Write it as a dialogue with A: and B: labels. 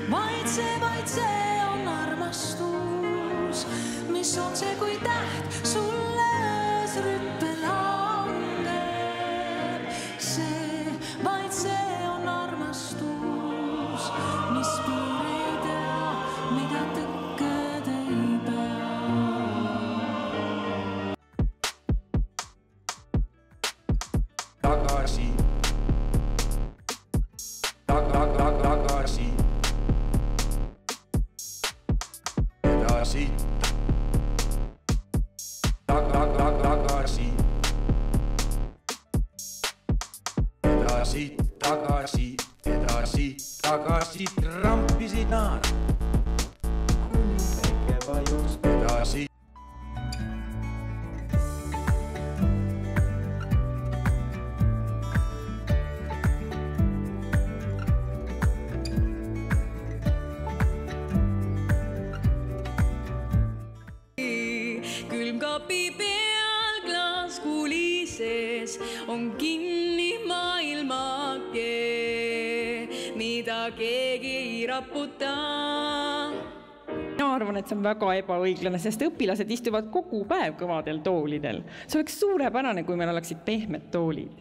A: Vaid see on armastus, mis on see kui täht sulle rüppe langeb. Vaid see on armastus, mis piir ei tea, mida tõkked ei pea.
B: Tagasi. Tagasi trampisid nad, kuni päike vajus edasi.
A: Külmkapi peal klaas kulises on kinni maailmakee, mida keegi ei raputa.
C: Mina arvan, et see on väga ebaõiglane, sest õpilased istuvad kogu päev kõvadel toolidel. See oleks suurepärane, kui meil oleksid pehmed toolid.